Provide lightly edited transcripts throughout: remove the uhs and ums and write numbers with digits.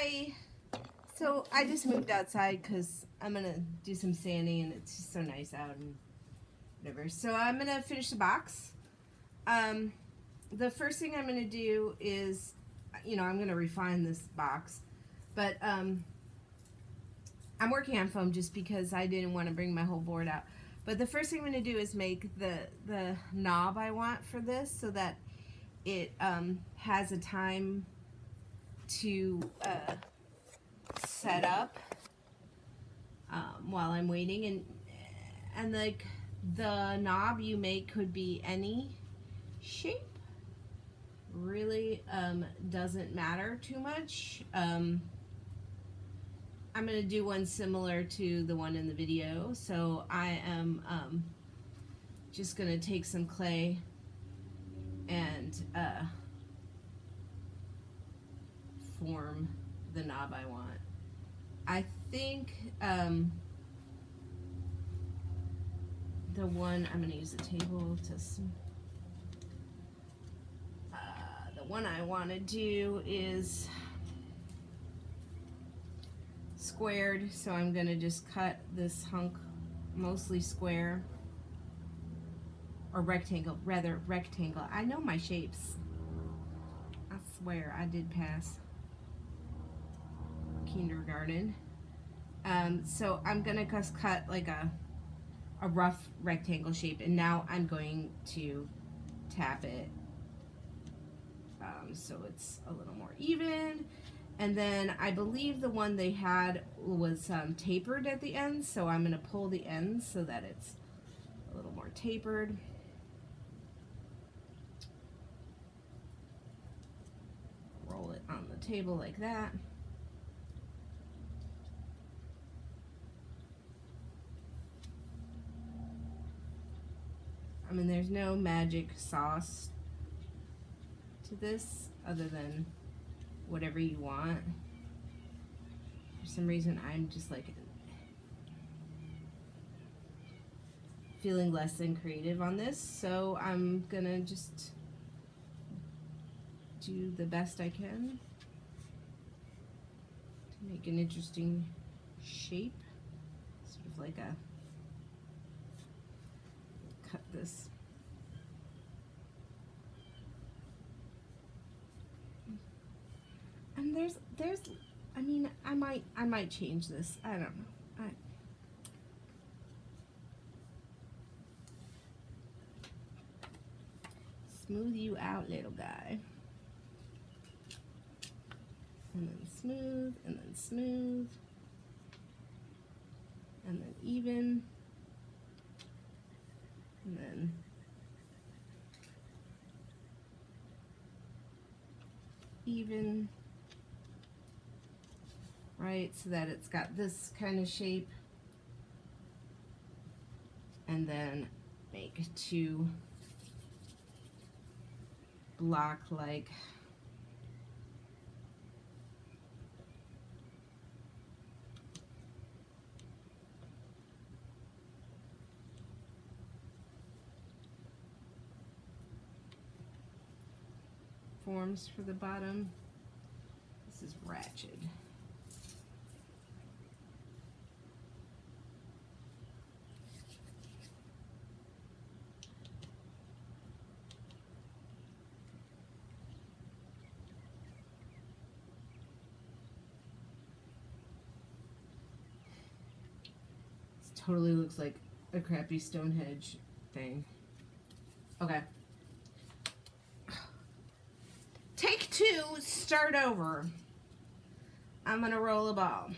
Hi. So I just moved outside because I'm gonna do some sanding and it's just so nice out and whatever. So I'm gonna finish the box. The first thing I'm gonna do is, I'm gonna refine this box, but I'm working on foam just because I didn't want to bring my whole board out. But the first thing I'm gonna do is make the knob I want for this so that it has a time to set up while I'm waiting, and like the knob you make could be any shape, really doesn't matter too much. I'm gonna do one similar to the one in the video, so I am just gonna take some clay and form the knob I want. I think the one I'm going to use the table to the one I want to do is squared, so I'm going to just cut this hunk mostly square, or rectangle, rather rectangle. I know my shapes. I swear I did pass kindergarten. So I'm gonna just cut like a rough rectangle shape, and now I'm going to tap it so it's a little more even. And then I believe the one they had was tapered at the ends, so I'm gonna pull the ends so that it's a little more tapered. Roll it on the table like that. I mean, there's no magic sauce to this other than whatever you want. For some reason, I'm just like feeling less than creative on this, so I'm gonna just do the best I can to make an interesting shape, sort of like a cut this. And there's I mean, I might change this. I don't know. Smooth you out, little guy. And then smooth, and then smooth, and then even, and then even, right, so that it's got this kind of shape, and then make two block-like forms for the bottom. This is ratchet. This totally looks like a crappy Stonehenge thing. Okay. Take two, start over. I'm gonna roll a ball.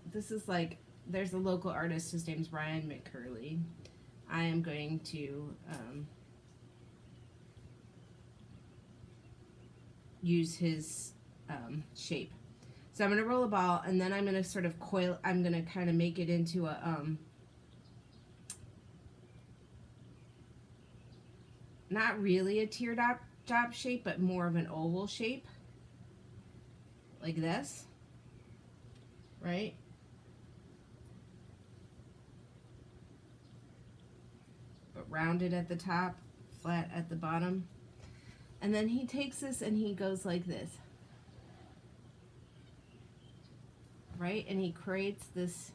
This is like, there's a local artist, his name's Ryan McCurley. I am going to use his shape. So I'm gonna roll a ball, and then I'm gonna sort of coil, I'm gonna kind of make it into a not really a teardrop shape, but more of an oval shape, like this, right? But rounded at the top, flat at the bottom. And then he takes this and he goes like this. Right? And he creates this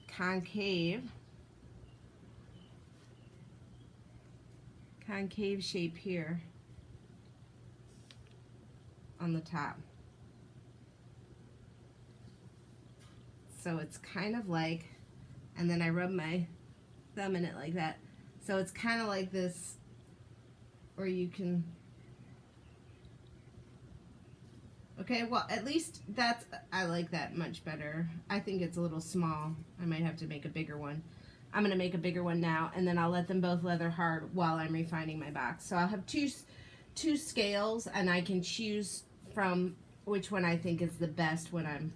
concave shape here on the top. So it's kind of like, and then I rub my thumb in it like that. So it's kind of like this, or you can, okay, well, at least that's, I like that much better. I think it's a little small. I might have to make a bigger one. I'm going to make a bigger one now, and then I'll let them both leather hard while I'm refining my box. So I'll have two scales, and I can choose from which one I think is the best when I've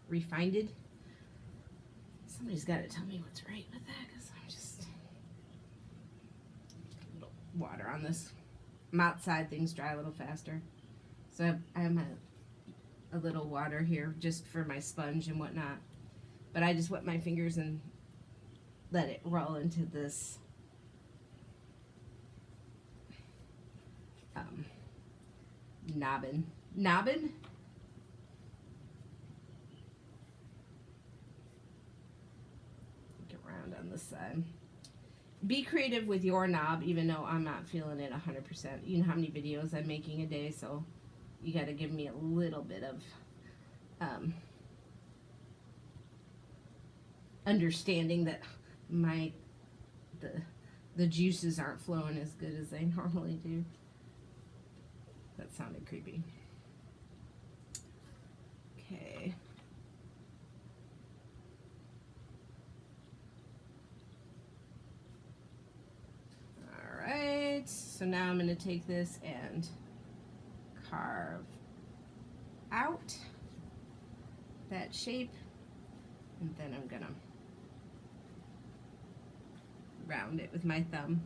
refined it. Somebody's got to tell me what's right with that, because I'm just a little water on this. I'm outside, things dry a little faster. So I have a little water here just for my sponge and whatnot. But I just wet my fingers and let it roll into this nobbin. Get around on this side. Be creative with your knob, even though I'm not feeling it 100%. You know how many videos I'm making a day, so you got to give me a little bit of understanding that the juices aren't flowing as good as they normally do. That sounded creepy. Okay. All right. So now I'm going to take this and carve out that shape, and then I'm going to round it with my thumb.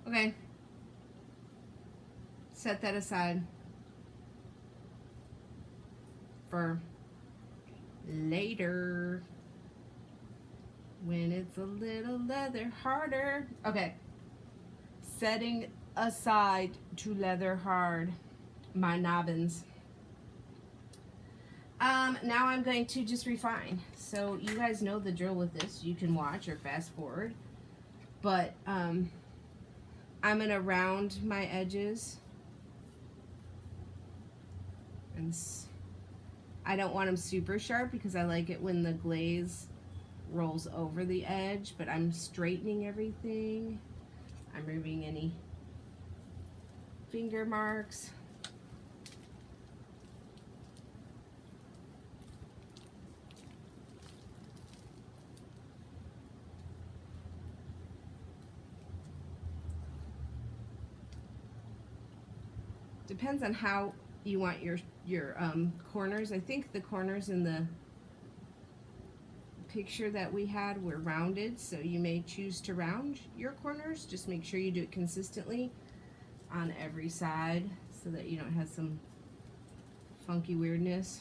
Okay, set that aside for later when it's a little leather harder. Okay, setting aside to leather hard my nobbins. Now I'm going to just refine. So you guys know the drill with this. You can watch or fast forward, but I'm gonna round my edges, and I don't want them super sharp because I like it when the glaze rolls over the edge, but I'm straightening everything. I'm removing any finger marks. Depends on how you want your corners. I think the corners in the picture that we had were rounded, so you may choose to round your corners. Just make sure you do it consistently on every side so that you don't have some funky weirdness.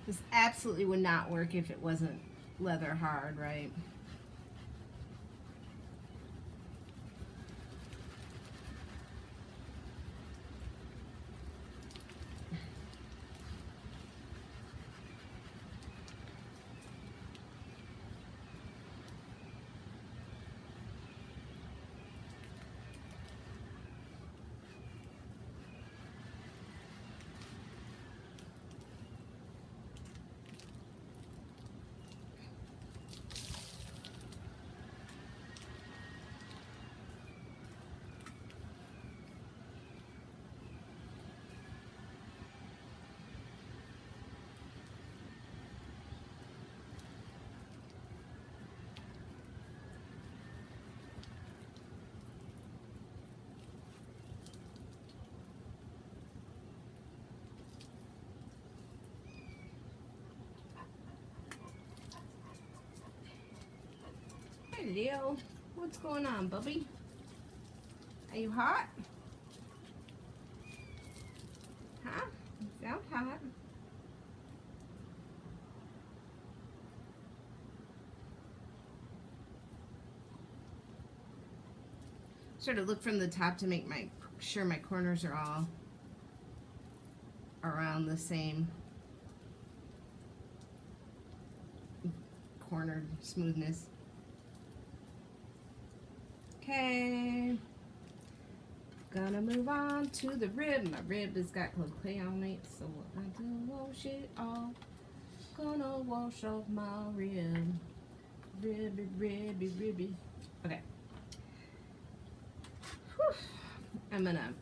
This absolutely would not work if it wasn't leather hard, right? Hello. What's going on, Bubby? Are you hot? Huh? You sound hot. Sort of look from the top to make sure my corners are all around the same cornered smoothness. Okay, gonna move on to the rib. My rib has got a little clay on it, so I do wash it off. Gonna wash off my rib. Ribby, ribby, ribby. Okay. Whew. I'm gonna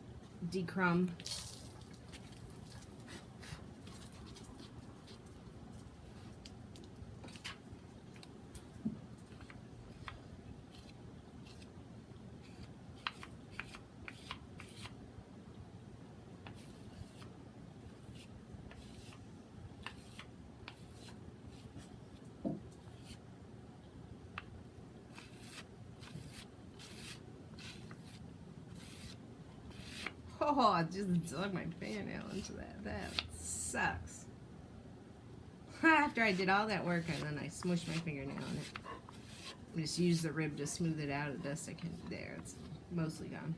decrumb. Oh, I just dug my fingernail into that. That sucks. After I did all that work and then I smushed my fingernail on it. I just used the rib to smooth it out as best I can. There, it's mostly gone.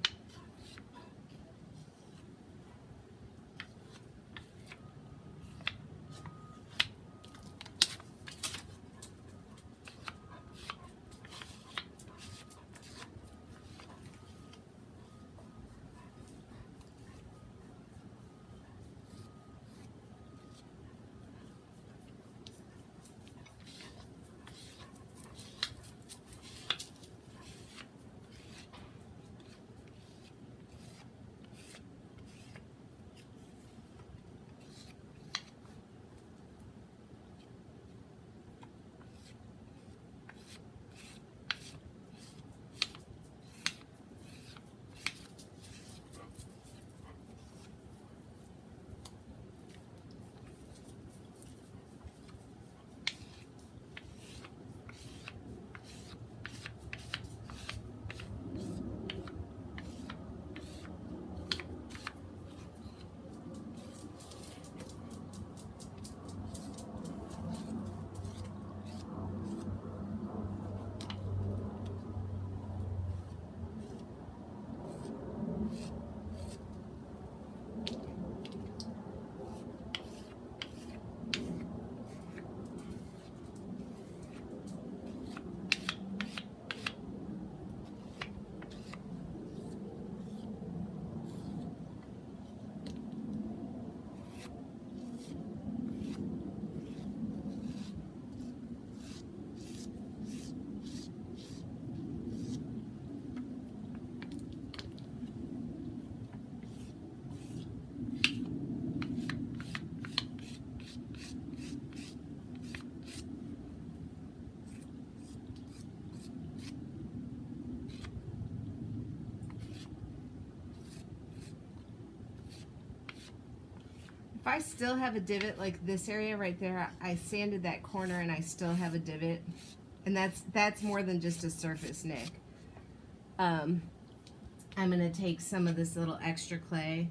If I still have a divot like this area right there, I sanded that corner and I still have a divot. And that's more than just a surface nick. I'm going to take some of this little extra clay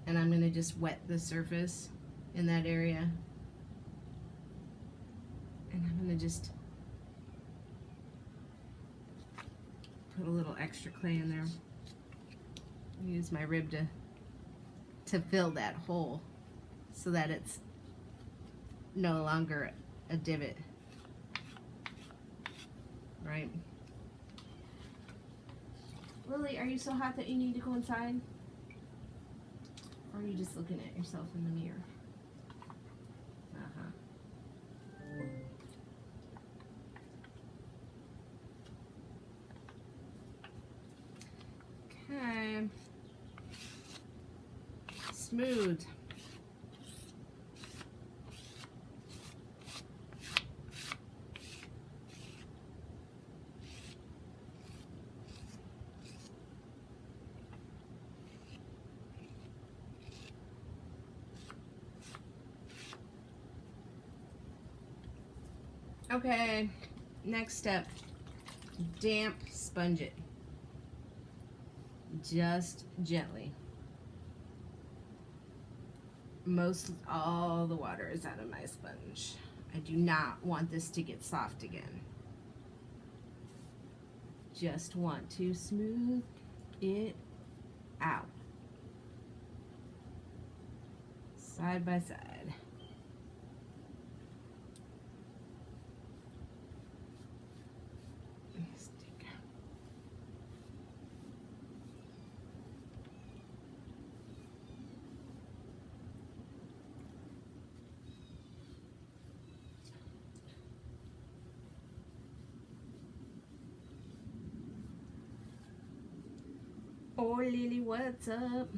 and I'm going to just wet the surface in that area. And I'm gonna just put a little extra clay in there. Use my rib to fill that hole so that it's no longer a divot. Right? Lily, are you so hot that you need to go inside? Or are you just looking at yourself in the mirror? Okay. Smooth. Okay, next step, damp sponge it, just gently. Most all the water is out of my sponge. I do not want this to get soft again. Just want to smooth it out, side by side. Oh, Lily, what's up?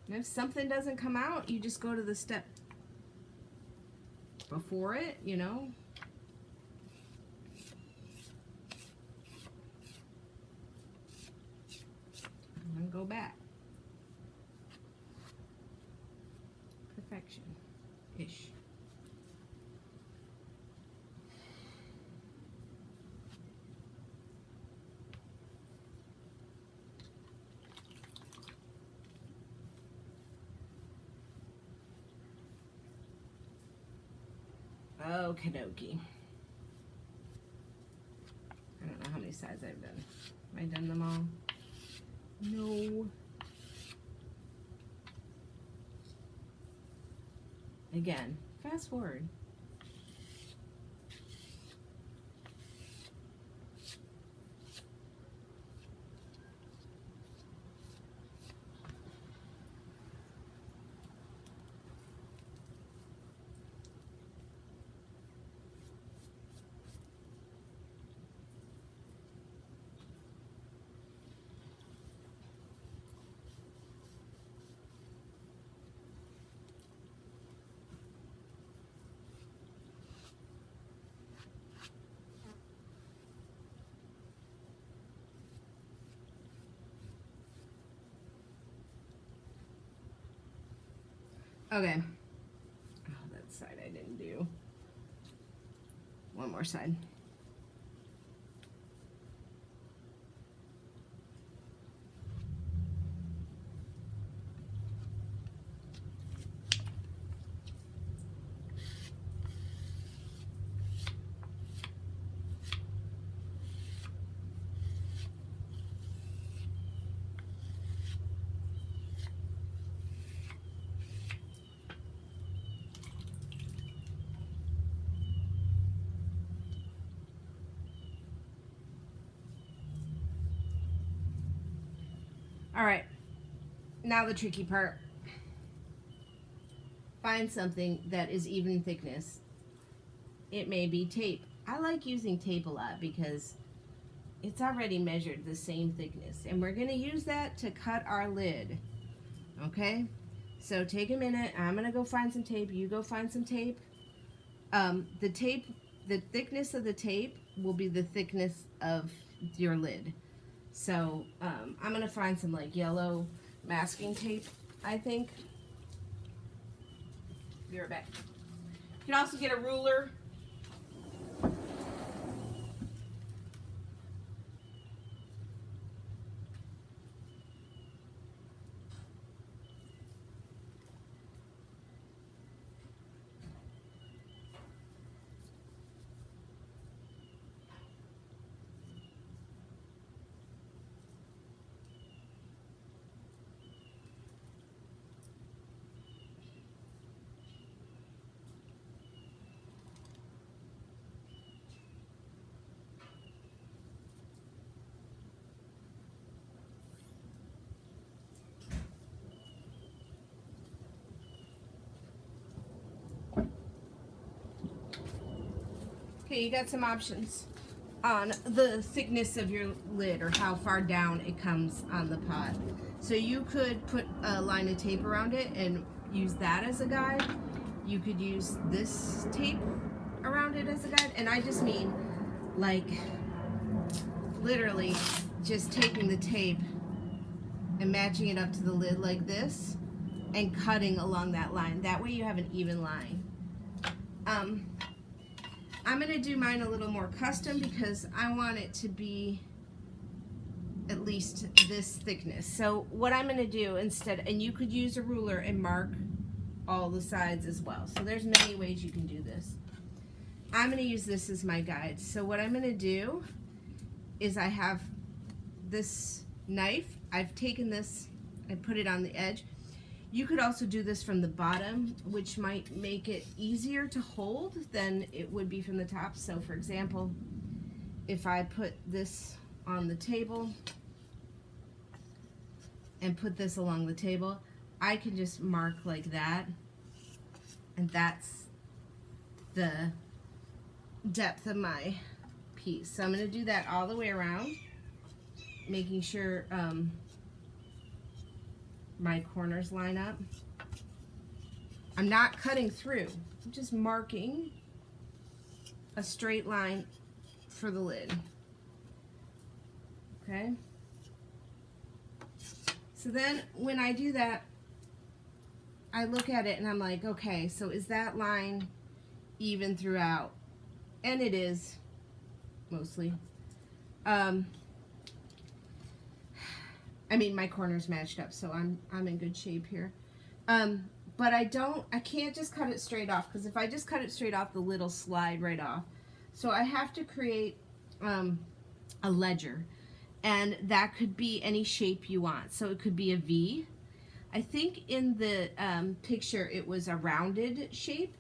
And if something doesn't come out, you just go to the step before it, you know. And go back. Perfection-ish. Okie dokie. I don't know how many sides I've done. Have I done them all? No. Again, fast forward. Okay. Oh, that side I didn't do. One more side. All right, now the tricky part. Find something that is even thickness. It may be tape. I like using tape a lot because it's already measured the same thickness, and we're gonna use that to cut our lid. Okay, so take a minute. I'm gonna go find some tape. You go find some tape. The thickness of the tape will be the thickness of your lid. So I'm gonna find some like yellow masking tape, I think. Be right back. You can also get a ruler. Okay, you got some options on the thickness of your lid or how far down it comes on the pot. So you could put a line of tape around it and use that as a guide. You could use this tape around it as a guide, and I just mean like literally just taking the tape and matching it up to the lid like this and cutting along that line. That way you have an even line. I'm going to do mine a little more custom because I want it to be at least this thickness. So what I'm going to do instead, and you could use a ruler and mark all the sides as well. So there's many ways you can do this. I'm going to use this as my guide. So what I'm going to do is I have this knife. I've taken this, I put it on the edge. You could also do this from the bottom, which might make it easier to hold than it would be from the top. So for example, if I put this on the table and put this along the table, I can just mark like that, and that's the depth of my piece. So I'm going to do that all the way around, making sure my corners line up. I'm not cutting through, I'm just marking a straight line for the lid. Okay? So then when I do that, I look at it and I'm like, okay, so is that line even throughout? And it is, mostly. I mean, my corners matched up, so I'm in good shape here. But I can't just cut it straight off, because if I just cut it straight off, the lid will slide right off. So I have to create a ledger, and that could be any shape you want. So it could be a V. I think in the picture it was a rounded shape,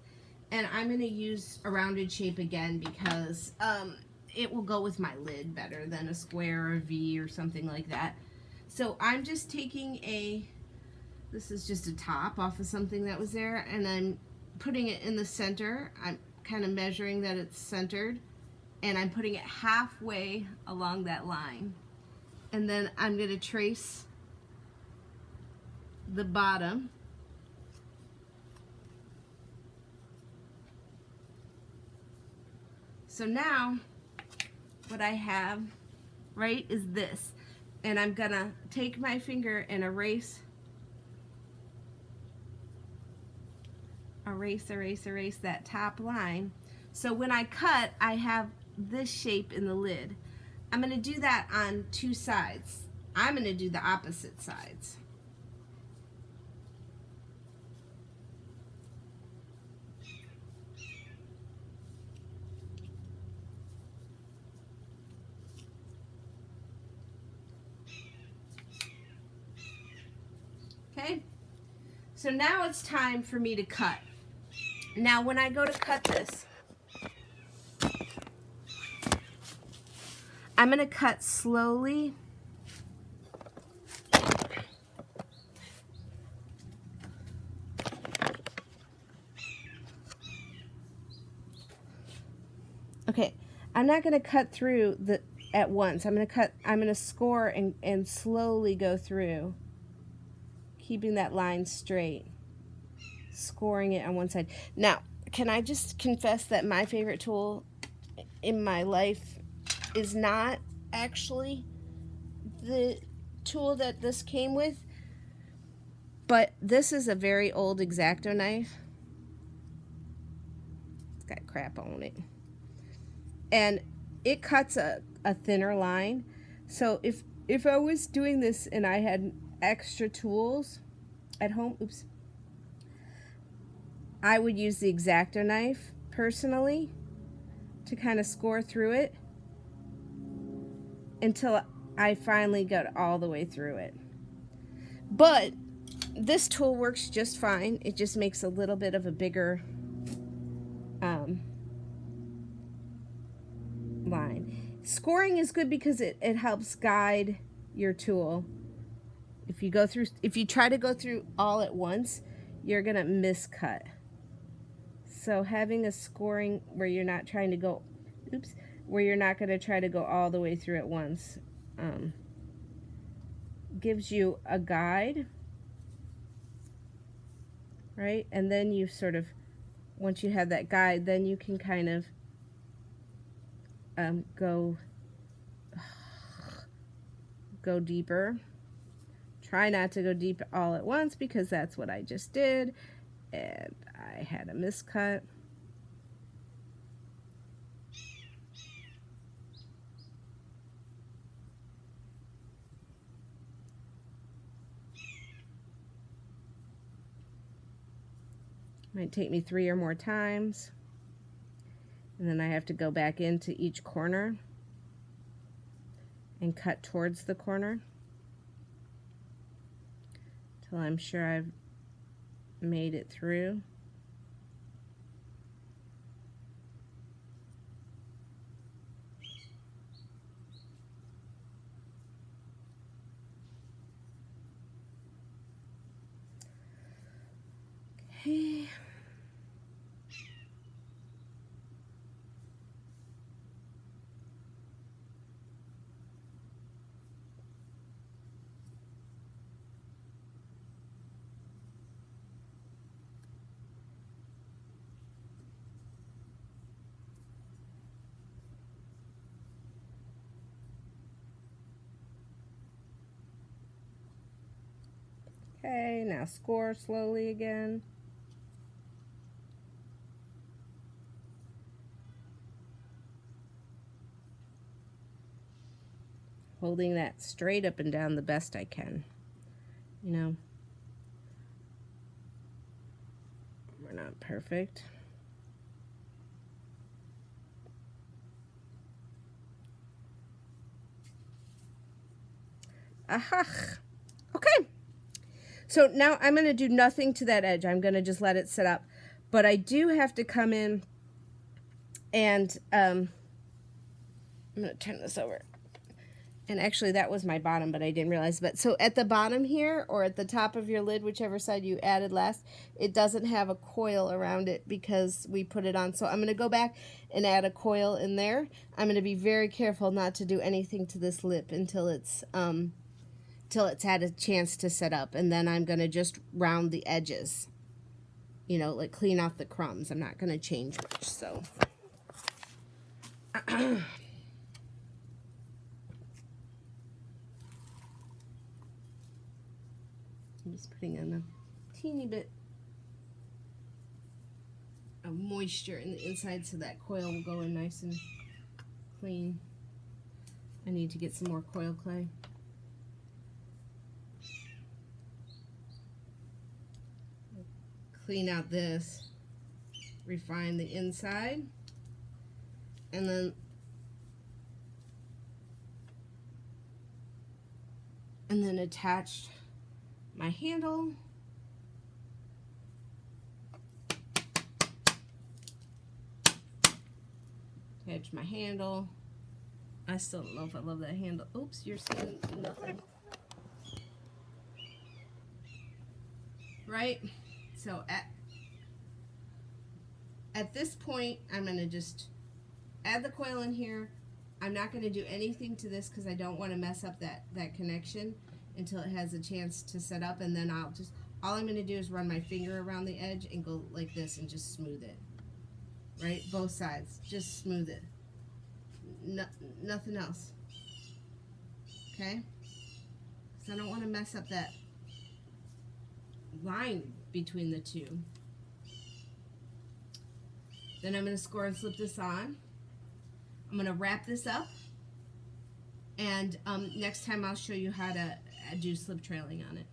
and I'm going to use a rounded shape again because it will go with my lid better than a square or a V or something like that. So I'm just taking this is just a top off of something that was there, and I'm putting it in the center. I'm kind of measuring that it's centered, and I'm putting it halfway along that line. And then I'm going to trace the bottom. So now what I have, right, is this. And I'm gonna take my finger and erase that top line. So when I cut, I have this shape in the lid. I'm gonna do that on two sides. I'm gonna do the opposite sides. Okay, so now it's time for me to cut. Now when I go to cut this, I'm going to cut slowly. Okay, I'm not going to cut through at once. I'm going to score and slowly go through, keeping that line straight, scoring it on one side. Now, can I just confess that my favorite tool in my life is not actually the tool that this came with, but this is a very old X-Acto knife. It's got crap on it. And it cuts a thinner line. So if I was doing this and I had extra tools at home, I would use the X-Acto knife personally to kind of score through it until I finally got all the way through it. But this tool works just fine. It just makes a little bit of a bigger line. Scoring is good because it helps guide your tool. If you try to go through all at once, you're gonna miscut. So having a scoring where you're not trying to go oops, where you're not going to try to go all the way through at once. Gives you a guide, right? And then you sort of, once you have that guide, then you can kind of go deeper. Try not to go deep all at once because that's what I just did, and I had a miscut. Might take me 3 or more times. And then I have to go back into each corner and cut towards the corner till I'm sure I've made it through. Okay. Okay, now score slowly again. Holding that straight up and down the best I can. You know, we're not perfect. Aha! Okay. So now I'm going to do nothing to that edge. I'm going to just let it sit up. But I do have to come in and I'm going to turn this over. And actually that was my bottom, but I didn't realize. But so at the bottom here, or at the top of your lid, whichever side you added last, it doesn't have a coil around it because we put it on. So I'm going to go back and add a coil in there. I'm going to be very careful not to do anything to this lip until it's had a chance to set up. And then I'm going to just round the edges, you know, like clean off the crumbs. I'm not going to change much, so. I'm just putting in a teeny bit of moisture in the inside so that coil will go in nice and clean. I need to get some more coil clay. Clean out this, refine the inside, and then attach my handle. Attach my handle. I still don't know if I love that handle. Oops, you're seeing nothing. Right? So at this point, I'm going to just add the coil in here. I'm not going to do anything to this because I don't want to mess up that connection until it has a chance to set up, and then all I'm going to do is run my finger around the edge and go like this and just smooth it. Right? Both sides. Just smooth it. Nothing else. Okay? Because I don't want to mess up that line between the two. Then I'm going to score and slip this on. I'm going to wrap this up, and next time I'll show you how to do slip trailing on it.